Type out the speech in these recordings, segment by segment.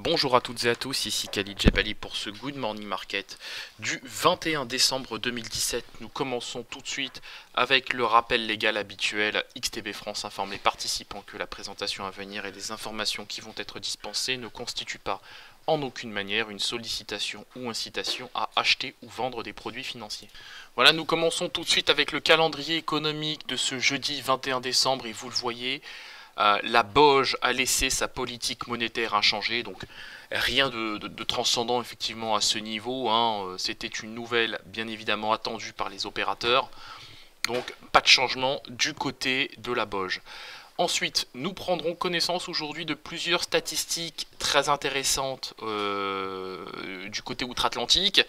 Bonjour à toutes et à tous, ici Khalid Jebali pour ce Good Morning Market du 21 décembre 2017. Nous commençons tout de suite avec le rappel légal habituel. XTB France informe les participants que la présentation à venir et les informations qui vont être dispensées ne constituent pas en aucune manière une sollicitation ou incitation à acheter ou vendre des produits financiers. Voilà, nous commençons tout de suite avec le calendrier économique de ce jeudi 21 décembre et vous le voyez. La BOJ a laissé sa politique monétaire inchangée, donc rien de transcendant effectivement à ce niveau, hein. C'était une nouvelle bien évidemment attendue par les opérateurs, donc pas de changement du côté de la BOJ. Ensuite, nous prendrons connaissance aujourd'hui de plusieurs statistiques très intéressantes du côté outre-Atlantique,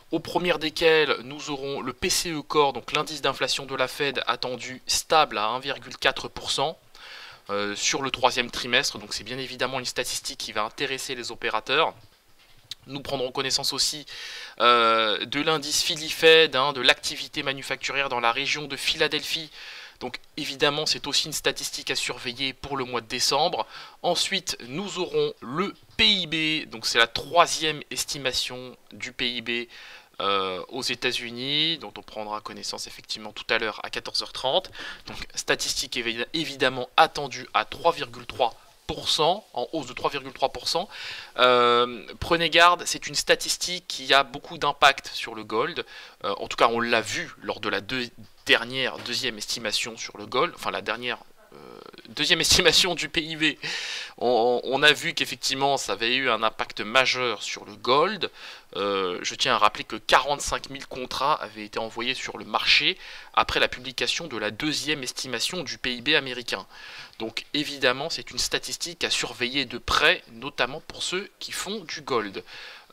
aux premières desquelles nous aurons le PCE Core, donc l'indice d'inflation de la Fed attendu stable à 1,4%. Sur le troisième trimestre, donc c'est bien évidemment une statistique qui va intéresser les opérateurs. Nous prendrons connaissance aussi de l'indice Philly Fed, de l'activité manufacturière dans la région de Philadelphie. Donc évidemment c'est aussi une statistique à surveiller pour le mois de décembre. Ensuite nous aurons le PIB, donc c'est la troisième estimation du PIB aux États-Unis, dont on prendra connaissance effectivement tout à l'heure à 14h30. Donc statistique évidemment attendue à 3,3%, en hausse de 3,3%. Prenez garde, c'est une statistique qui a beaucoup d'impact sur le gold. En tout cas, on l'a vu lors de la deuxième estimation sur le gold, enfin la deuxième estimation du PIB. On a vu qu'effectivement ça avait eu un impact majeur sur le gold. Je tiens à rappeler que 45 000 contrats avaient été envoyés sur le marché après la publication de la deuxième estimation du PIB américain. Donc évidemment c'est une statistique à surveiller de près, notamment pour ceux qui font du gold.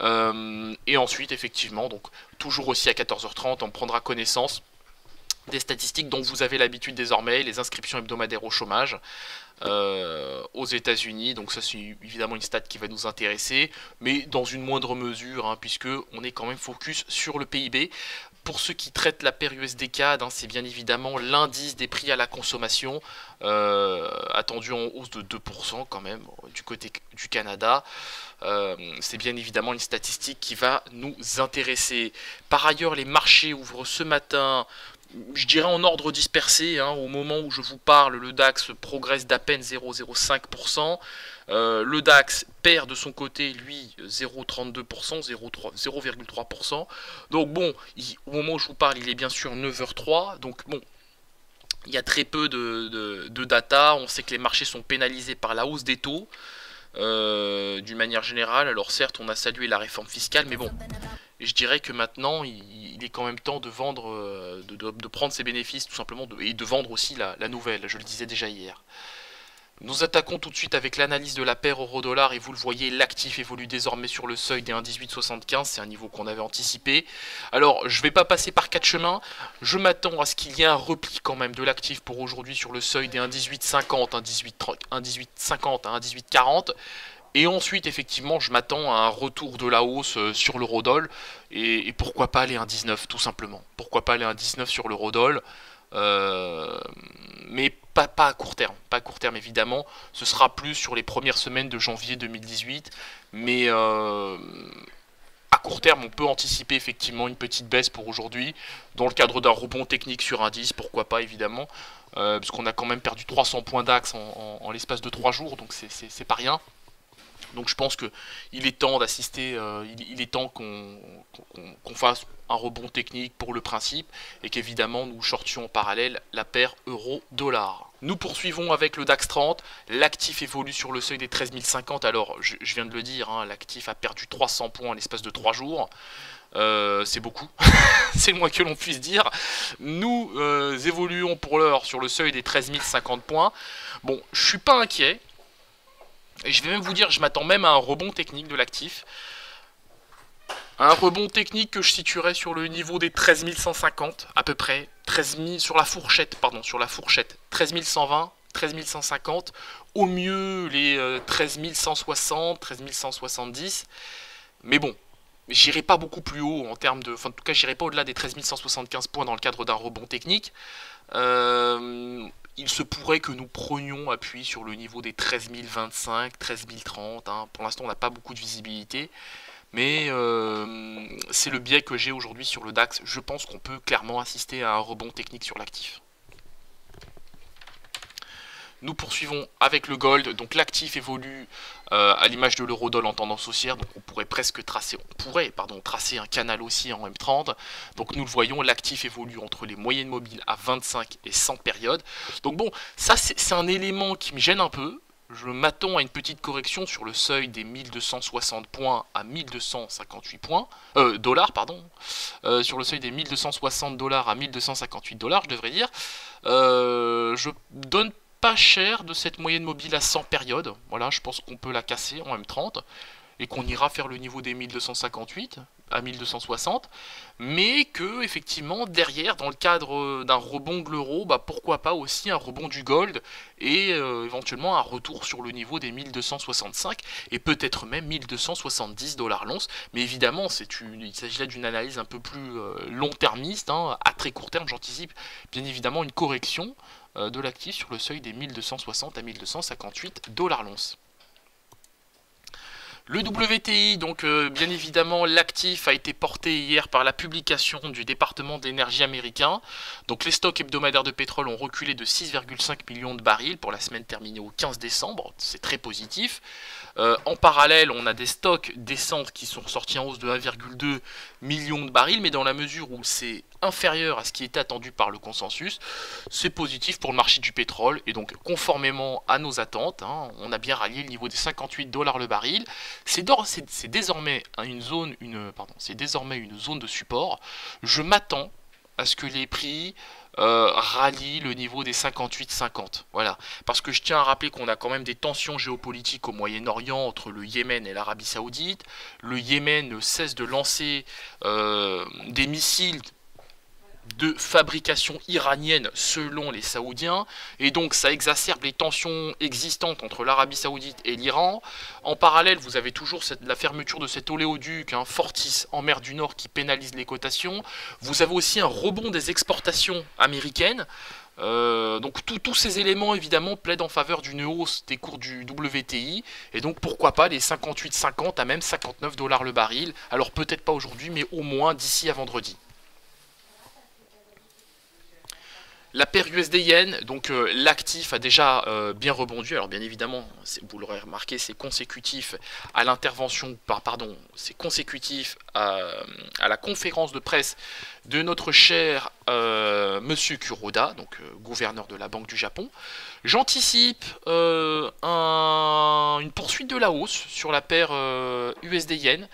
Et ensuite effectivement, donc toujours aussi à 14h30, on prendra connaissance des statistiques dont vous avez l'habitude désormais, les inscriptions hebdomadaires au chômage aux États-Unis. Donc ça c'est évidemment une stat qui va nous intéresser, mais dans une moindre mesure, puisque on est quand même focus sur le PIB. Pour ceux qui traitent la paire USD-CAD, c'est bien évidemment l'indice des prix à la consommation, attendu en hausse de 2% quand même du côté du Canada. C'est bien évidemment une statistique qui va nous intéresser. Par ailleurs, les marchés ouvrent ce matin, je dirais en ordre dispersé, au moment où je vous parle, le DAX progresse d'à peine 0,05%. Le DAX perd de son côté, lui, 0,32%, 0,3%. Donc bon, au moment où je vous parle, il est bien sûr 9h03. Donc bon, il y a très peu de data. On sait que les marchés sont pénalisés par la hausse des taux, d'une manière générale. Alors certes, on a salué la réforme fiscale, mais bon, je dirais que maintenant, il est quand même temps de vendre, de prendre ses bénéfices tout simplement, et de vendre aussi la nouvelle, je le disais déjà hier. Nous attaquons tout de suite avec l'analyse de la paire euro-dollar et vous le voyez, l'actif évolue désormais sur le seuil des 1,1875, c'est un niveau qu'on avait anticipé. Alors, je ne vais pas passer par quatre chemins, je m'attends à ce qu'il y ait un repli quand même de l'actif pour aujourd'hui sur le seuil des 1,1850, 1,1850 à 1,1840. Et ensuite, effectivement, je m'attends à un retour de la hausse sur l'eurodoll. Et pourquoi pas aller à 1,19 tout simplement. Pourquoi pas aller à 1,19 sur l'eurodoll, mais pas à court terme. Pas à court terme, évidemment. Ce sera plus sur les premières semaines de janvier 2018. Mais à court terme, on peut anticiper effectivement une petite baisse pour aujourd'hui. Dans le cadre d'un rebond technique sur indice, pourquoi pas, évidemment. Parce qu'on a quand même perdu 300 points d'AX en l'espace de 3 jours. Donc c'est pas rien. Donc je pense qu'il est temps d'assister, il est temps qu'on fasse un rebond technique pour le principe et qu'évidemment nous shortions en parallèle la paire euro-dollar. Nous poursuivons avec le DAX 30, l'actif évolue sur le seuil des 13 050, alors je viens de le dire, l'actif a perdu 300 points en l'espace de 3 jours. C'est beaucoup, c'est le moins que l'on puisse dire. Nous évoluons pour l'heure sur le seuil des 13 050 points. Bon, je suis pas inquiet. Et je vais même vous dire, je m'attends même à un rebond technique de l'actif. Un rebond technique que je situerais sur le niveau des 13 150, à peu près. 13 000, sur la fourchette. 13 120, 13 150. Au mieux, les 13 160, 13 170. Mais bon, j'irai pas beaucoup plus haut en termes de... Enfin, en tout cas, j'irai pas au-delà des 13 175 points dans le cadre d'un rebond technique. il se pourrait que nous prenions appui sur le niveau des 13 025, 13 030. Hein. Pour l'instant, on n'a pas beaucoup de visibilité. Mais c'est le biais que j'ai aujourd'hui sur le DAX. Je pense qu'on peut clairement assister à un rebond technique sur l'actif. Nous poursuivons avec le gold. Donc l'actif évolue à l'image de l'eurodoll en tendance haussière. Donc on pourrait presque tracer, tracer un canal haussier en M30. Donc nous le voyons, l'actif évolue entre les moyennes mobiles à 25 et 100 périodes. Donc bon, ça c'est un élément qui me gêne un peu. Je m'attends à une petite correction sur le seuil des 1260 points à 1258 points, dollars, pardon, sur le seuil des 1260 dollars à 1258 dollars, je devrais dire. Je donne pas cher de cette moyenne mobile à 100 périodes. Voilà, je pense qu'on peut la casser en M30 et qu'on ira faire le niveau des 1258 à 1260, mais que effectivement derrière, dans le cadre d'un rebond de l'euro, bah, pourquoi pas aussi un rebond du gold et éventuellement un retour sur le niveau des 1265 et peut-être même 1270 dollars l'once. Mais évidemment, il s'agit là d'une analyse un peu plus long-termiste, hein. À très court terme, j'anticipe bien évidemment une correction de l'actif sur le seuil des 1260 à 1258 dollars l'once. Le WTI, donc bien évidemment, l'actif a été porté hier par la publication du département d'énergie américain. Donc les stocks hebdomadaires de pétrole ont reculé de 6,5 millions de barils pour la semaine terminée au 15 décembre. C'est très positif. En parallèle, on a des stocks d'essence qui sont ressortis en hausse de 1,2 million de barils, mais dans la mesure où c'est inférieur à ce qui était attendu par le consensus, c'est positif pour le marché du pétrole. Et donc, conformément à nos attentes, hein, on a bien rallié le niveau des 58 dollars le baril. C'est désormais une zone de support. Je m'attends à ce que les prix rallient le niveau des 58,50. Voilà. Parce que je tiens à rappeler qu'on a quand même des tensions géopolitiques au Moyen-Orient entre le Yémen et l'Arabie Saoudite. Le Yémen ne cesse de lancer des missiles de fabrication iranienne selon les Saoudiens, et donc ça exacerbe les tensions existantes entre l'Arabie Saoudite et l'Iran. En parallèle, vous avez toujours la fermeture de cet oléoduc, hein, Fortis, en mer du Nord, qui pénalise les cotations. Vous avez aussi un rebond des exportations américaines. Donc tous ces éléments évidemment plaident en faveur d'une hausse des cours du WTI, et donc pourquoi pas les 58,50 à même 59 dollars le baril. Alors peut-être pas aujourd'hui, mais au moins d'ici à vendredi. La paire USD-Yen, donc l'actif a déjà bien rebondi. Alors bien évidemment, vous l'aurez remarqué, c'est consécutif à l'intervention, c'est consécutif à la conférence de presse de notre cher Monsieur Kuroda, donc gouverneur de la Banque du Japon. J'anticipe une poursuite de la hausse sur la paire USD-Yen.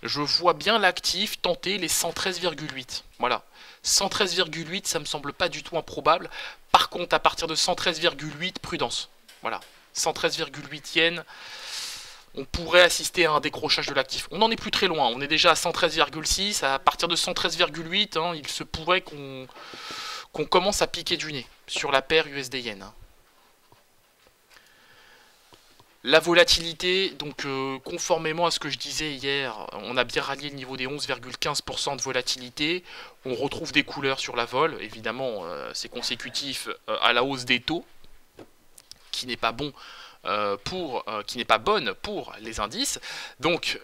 Je vois bien l'actif tenter les 113,8. Voilà. 113,8, ça me semble pas du tout improbable. Par contre, à partir de 113,8, prudence. Voilà. 113,8 yens, on pourrait assister à un décrochage de l'actif. On n'en est plus très loin. On est déjà à 113,6. À partir de 113,8, hein, il se pourrait qu'on commence à piquer du nez sur la paire USD-Yen. La volatilité, donc conformément à ce que je disais hier, on a bien rallié le niveau des 11,15% de volatilité. On retrouve des couleurs sur la vol. Évidemment, c'est consécutif à la hausse des taux, qui n'est pas bon qui n'est pas bonne pour les indices. Donc,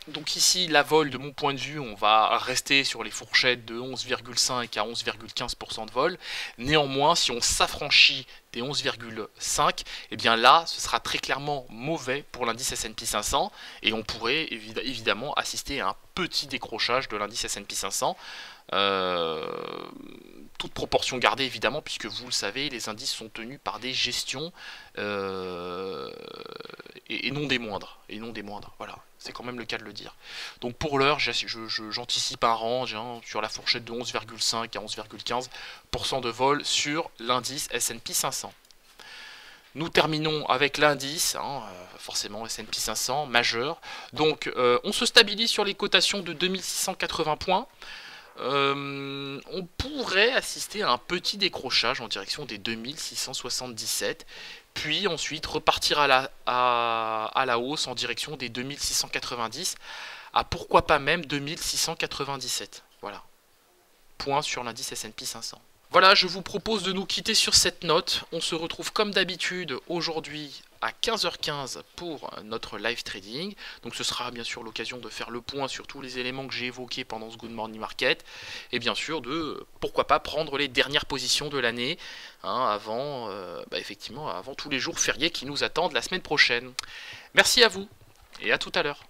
donc ici, la vol, de mon point de vue, on va rester sur les fourchettes de 11,5 à 11,15% de vol. Néanmoins, si on s'affranchit des 11,5, et bien là, ce sera très clairement mauvais pour l'indice S&P 500, et on pourrait évidemment assister à un petit décrochage de l'indice S&P 500. Toute proportion gardée évidemment, puisque vous le savez, les indices sont tenus par des gestions et non des moindres. Voilà, c'est quand même le cas de le dire. Donc pour l'heure, j'anticipe un range sur la fourchette de 11,5 à 11,15% de vol sur l'indice S&P 500. Nous terminons avec l'indice, forcément S&P 500, majeur. Donc on se stabilise sur les cotations de 2680 points. On pourrait assister à un petit décrochage en direction des 2677, puis ensuite repartir à la hausse en direction des 2690, à pourquoi pas même 2697. Voilà. Point sur l'indice S&P 500. Voilà, je vous propose de nous quitter sur cette note. On se retrouve comme d'habitude aujourd'hui à 15h15 pour notre live trading. Donc ce sera bien sûr l'occasion de faire le point sur tous les éléments que j'ai évoqués pendant ce Good Morning Market. Et bien sûr de, pourquoi pas, prendre les dernières positions de l'année avant, effectivement, avant tous les jours fériés qui nous attendent la semaine prochaine. Merci à vous et à tout à l'heure.